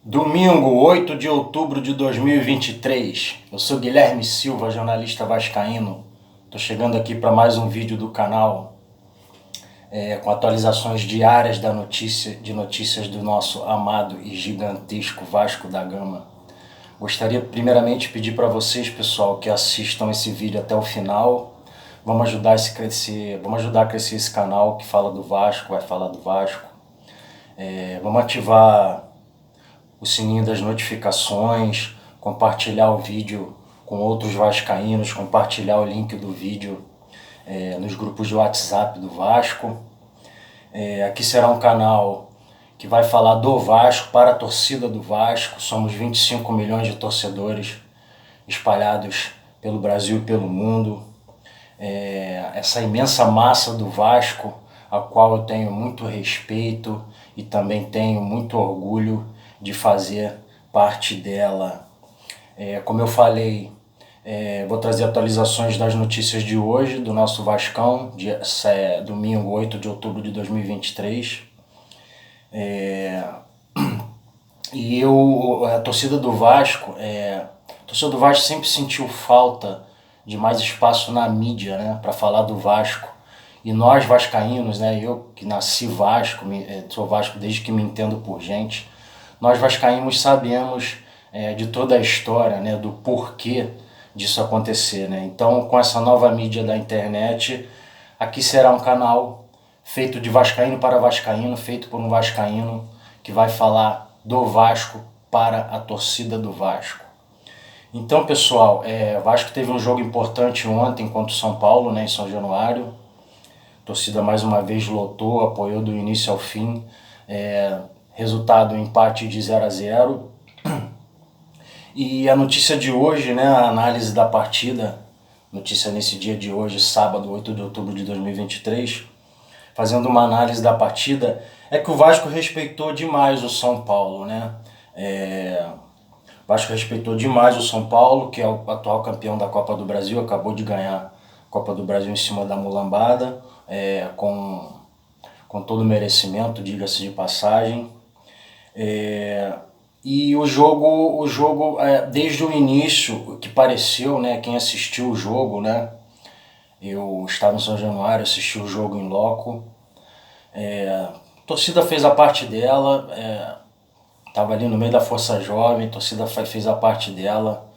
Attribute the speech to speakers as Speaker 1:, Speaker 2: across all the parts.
Speaker 1: Domingo, 8 de outubro de 2023. Eu sou Guilherme Silva, jornalista vascaíno. Estou chegando aqui para mais um vídeo do canal com atualizações diárias de notícias do nosso amado e gigantesco Vasco da Gama. Gostaria primeiramente de pedir para vocês, pessoal, que assistam esse vídeo até o final. Vamos ajudar a crescer esse canal que fala do Vasco, vai falar do Vasco. Vamos ativar o sininho das notificações, compartilhar o vídeo com outros vascaínos, compartilhar o link do vídeo nos grupos de WhatsApp do Vasco. Aqui será um canal que vai falar do Vasco para a torcida do Vasco. Somos 25 milhões de torcedores espalhados pelo Brasil e pelo mundo. Essa imensa massa do Vasco, a qual eu tenho muito respeito e também tenho muito orgulho de fazer parte dela. Como eu falei, vou trazer atualizações das notícias de hoje, do nosso Vascão, domingo 8 de outubro de 2023. A torcida do Vasco sempre sentiu falta de mais espaço na mídia, né, para falar do Vasco. E nós vascaínos, né, eu que nasci Vasco, sou Vasco desde que me entendo por gente, nós vascaínos sabemos de toda a história, né, do porquê disso acontecer, né? Então, com essa nova mídia da internet, aqui será um canal feito de vascaíno para vascaíno, feito por um vascaíno que vai falar do Vasco para a torcida do Vasco. Então, pessoal, o Vasco teve um jogo importante ontem contra o São Paulo, né, em São Januário. A torcida mais uma vez lotou, apoiou do início ao fim. Resultado, empate de 0-0. E a notícia de hoje, né, a análise da partida, notícia nesse dia de hoje, sábado, 8 de outubro de 2023, fazendo uma análise da partida, é que o Vasco respeitou demais o São Paulo, né? O Vasco respeitou demais o São Paulo, que é o atual campeão da Copa do Brasil, acabou de ganhar a Copa do Brasil em cima da mulambada, com todo o merecimento, diga-se de passagem. E o jogo desde o início, que pareceu, né, quem assistiu o jogo, né, eu estava em São Januário, assisti o jogo em loco, a torcida fez a parte dela, estava ali no meio da força jovem, a torcida fez a parte dela,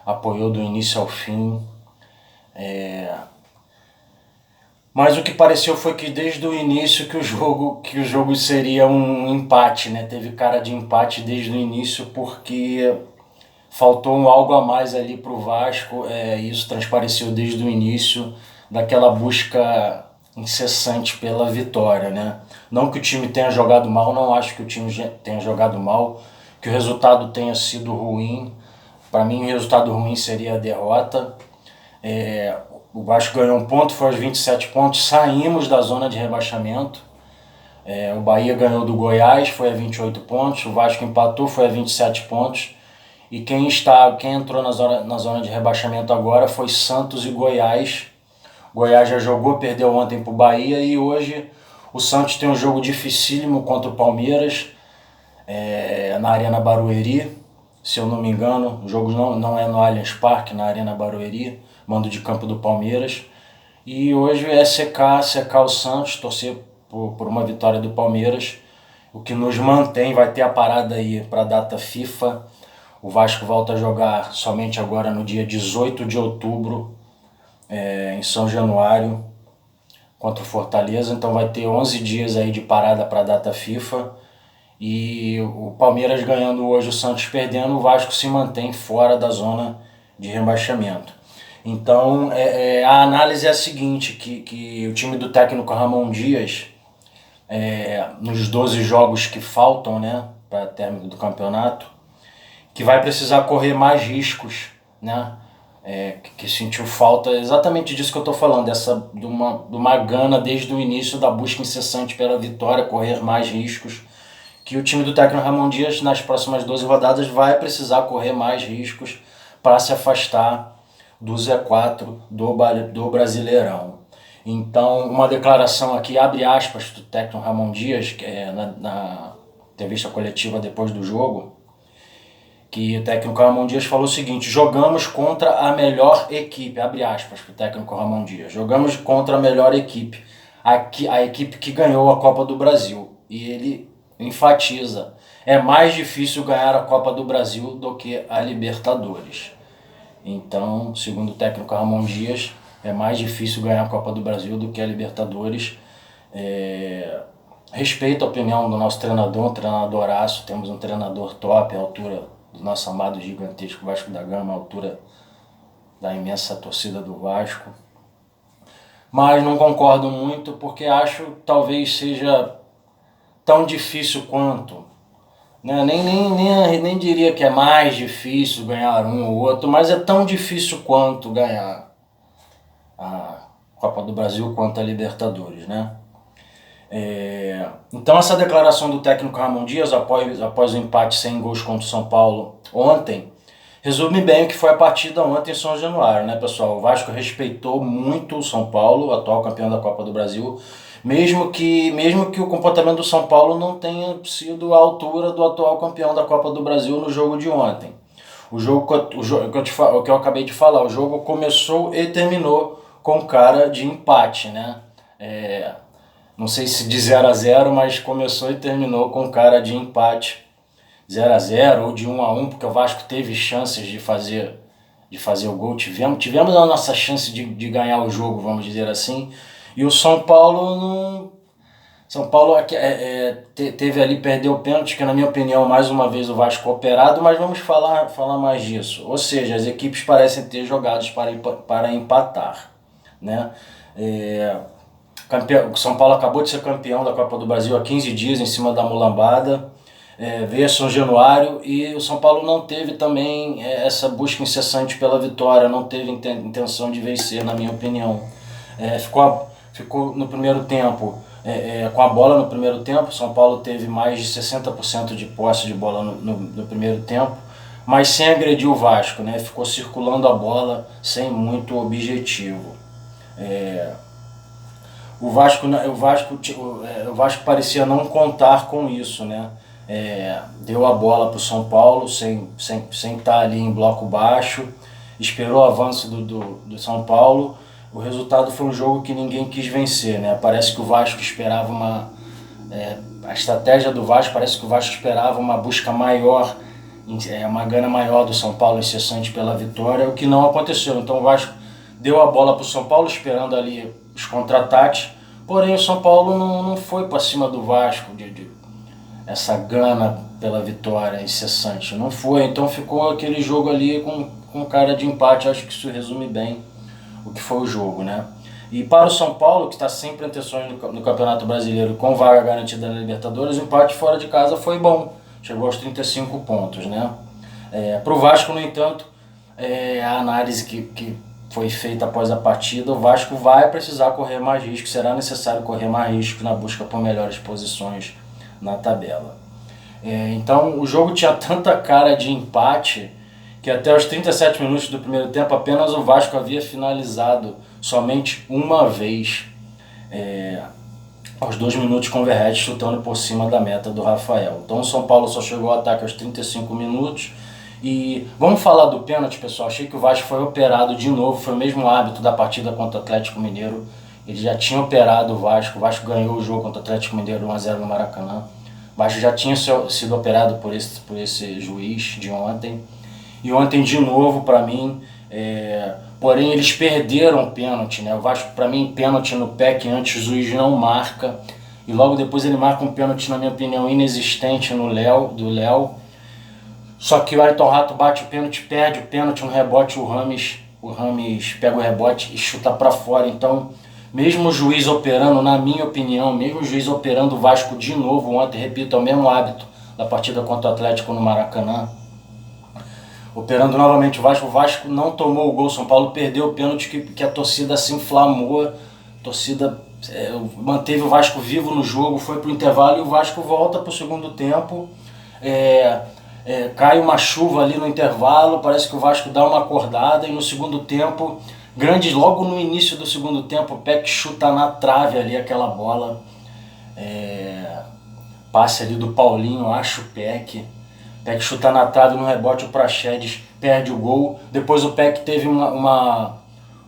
Speaker 1: apoiou do início ao fim. Mas o que pareceu foi que desde o início que o jogo seria um empate, né? Teve cara de empate desde o início porque faltou algo a mais ali para o Vasco. Isso transpareceu desde o início daquela busca incessante pela vitória, né? Não que o time tenha jogado mal, não acho que o time tenha jogado mal, que o resultado tenha sido ruim. Para mim o resultado ruim seria a derrota. O Vasco ganhou um ponto, foi aos 27 pontos, saímos da zona de rebaixamento. O Bahia ganhou do Goiás, foi a 28 pontos, o Vasco empatou, foi a 27 pontos. E quem entrou na zona de rebaixamento agora foi Santos e Goiás. O Goiás já jogou, perdeu ontem para o Bahia e hoje o Santos tem um jogo dificílimo contra o Palmeiras, na Arena Barueri. Se eu não me engano, o jogo não é no Allianz Parque, na Arena Barueri, mando de campo do Palmeiras. E hoje é secar o Santos, torcer por uma vitória do Palmeiras, o que nos mantém. Vai ter a parada aí para a data FIFA. O Vasco volta a jogar somente agora no dia 18 de outubro, em São Januário, contra o Fortaleza. Então vai ter 11 dias aí de parada para a data FIFA. E o Palmeiras ganhando hoje, o Santos perdendo, o Vasco se mantém fora da zona de rebaixamento. Então a análise é a seguinte, que o time do técnico Ramon Dias, nos 12 jogos que faltam, né, para término do campeonato, que vai precisar correr mais riscos, né, que sentiu falta exatamente disso que eu estou falando, de uma gana desde o início da busca incessante pela vitória, correr mais riscos, que o time do técnico Ramon Dias nas próximas 12 rodadas vai precisar correr mais riscos para se afastar do Z4 do Brasileirão. Então, uma declaração aqui, abre aspas, do técnico Ramon Dias, na entrevista coletiva depois do jogo, que o técnico Ramon Dias falou o seguinte: jogamos contra a melhor equipe, abre aspas para o técnico Ramon Dias, jogamos contra a melhor equipe, a equipe que ganhou a Copa do Brasil. E ele enfatiza: é mais difícil ganhar a Copa do Brasil do que a Libertadores. Então, segundo o técnico Ramon Dias, é mais difícil ganhar a Copa do Brasil do que a Libertadores. Respeito a opinião do nosso treinador, um treinadoraço, temos um treinador top, à altura do nosso amado gigantesco Vasco da Gama, à altura da imensa torcida do Vasco. Mas não concordo muito, porque acho que talvez seja tão difícil quanto. Né? Nem diria que é mais difícil ganhar um ou outro, mas é tão difícil quanto ganhar a Copa do Brasil quanto a Libertadores, né? Então essa declaração do técnico Ramon Dias após o empate sem gols contra o São Paulo ontem resume bem o que foi a partida ontem em São Januário, né, pessoal? O Vasco respeitou muito o São Paulo, atual campeão da Copa do Brasil, mesmo que o comportamento do São Paulo não tenha sido à altura do atual campeão da Copa do Brasil no jogo de ontem. O que eu acabei de falar, o jogo começou e terminou com cara de empate, né? Não sei se de 0-0, mas começou e terminou com cara de empate, 0-0 ou de 1-1, porque o Vasco teve chances de fazer o gol. Tivemos a nossa chance de ganhar o jogo, vamos dizer assim. E o São Paulo teve ali, perdeu o pênalti, que na minha opinião, mais uma vez o Vasco operado, mas vamos falar mais disso. Ou seja, as equipes parecem ter jogados para empatar, né? O São Paulo acabou de ser campeão da Copa do Brasil há 15 dias em cima da mulambada, veio a São Januário, e o São Paulo não teve também essa busca incessante pela vitória, não teve intenção de vencer, na minha opinião. Ficou no primeiro tempo com a bola no primeiro tempo. O São Paulo teve mais de 60% de posse de bola no primeiro tempo, mas sem agredir o Vasco, né? Ficou circulando a bola sem muito objetivo. O Vasco parecia não contar com isso, né? Deu a bola para o São Paulo sem estar ali em bloco baixo, esperou o avanço do São Paulo. O resultado foi um jogo que ninguém quis vencer, né? Parece que o Vasco esperava a estratégia do Vasco, parece que o Vasco esperava uma busca maior, uma gana maior do São Paulo, incessante pela vitória, o que não aconteceu. Então o Vasco deu a bola para o São Paulo, esperando ali os contra-ataques, porém o São Paulo não foi para cima do Vasco, essa gana pela vitória incessante, não foi. Então ficou aquele jogo ali com cara de empate. Acho que isso resume bem o que foi o jogo, né? E para o São Paulo, que está sem pretensões no Campeonato Brasileiro, com vaga garantida na Libertadores, o empate fora de casa foi bom, chegou aos 35 pontos, né? Para o Vasco, no entanto, a análise que foi feita após a partida, o Vasco vai precisar correr mais risco, será necessário correr mais risco na busca por melhores posições na tabela. Então o jogo tinha tanta cara de empate que até os 37 minutos do primeiro tempo apenas o Vasco havia finalizado somente uma vez, aos 2 minutos com o Verratti chutando por cima da meta do Rafael. Então o São Paulo só chegou ao ataque aos 35 minutos. E vamos falar do pênalti, pessoal. Achei que o Vasco foi operado de novo, foi o mesmo hábito da partida contra o Atlético Mineiro. Ele já tinha operado o Vasco ganhou o jogo contra o Atlético Mineiro 1-0 no Maracanã. O Vasco já tinha sido operado por esse juiz de ontem. E ontem de novo, para mim, porém eles perderam o pênalti, né? O Vasco, para mim, pênalti no pé que antes o juiz não marca. E logo depois ele marca um pênalti, na minha opinião, inexistente do Léo. Só que o Ayrton Rato bate o pênalti, perde o pênalti no rebote, o Rames pega o rebote e chuta para fora. Então, mesmo o juiz operando, na minha opinião, mesmo o juiz operando o Vasco de novo ontem, repito, é o mesmo hábito da partida contra o Atlético no Maracanã, operando novamente o Vasco não tomou o gol, São Paulo perdeu o pênalti que a torcida se inflamou, a torcida manteve o Vasco vivo no jogo, foi pro intervalo e o Vasco volta pro segundo tempo. Cai uma chuva ali no intervalo, parece que o Vasco dá uma acordada e no segundo tempo, logo no início do segundo tempo, o Peck chuta na trave ali aquela bola, passe ali do Paulinho, acho o Peck, Peck chuta na trave no rebote, o Praxedes perde o gol. Depois o Peck teve uma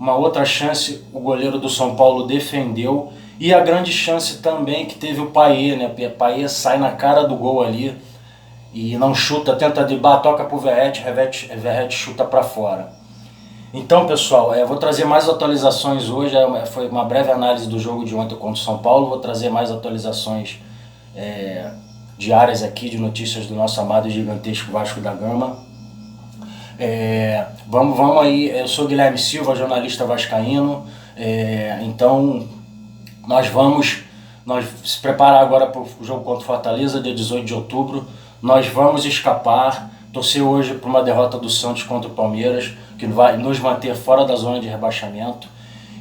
Speaker 1: outra chance, o goleiro do São Paulo defendeu. E a grande chance também que teve o Payet, né? O Payet sai na cara do gol ali e não chuta, tenta driblar, toca pro Verratti, Verratti chuta para fora. Então, pessoal, vou trazer mais atualizações hoje. Foi uma breve análise do jogo de ontem contra o São Paulo. Vou trazer mais atualizações diárias aqui de notícias do nosso amado e gigantesco Vasco da Gama. Vamos aí, eu sou Guilherme Silva, jornalista vascaíno. Então, nós vamos se preparar agora para o jogo contra o Fortaleza, dia 18 de outubro. Nós vamos escapar, torcer hoje para uma derrota do Santos contra o Palmeiras, que vai nos manter fora da zona de rebaixamento.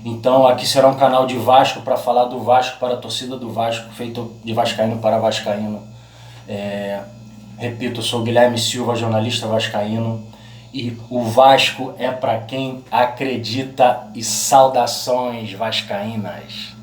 Speaker 1: Então aqui será um canal de Vasco para falar do Vasco para a torcida do Vasco, feito de vascaíno para vascaíno. Repito, eu sou Guilherme Silva, jornalista vascaíno, e o Vasco é para quem acredita, e saudações vascaínas.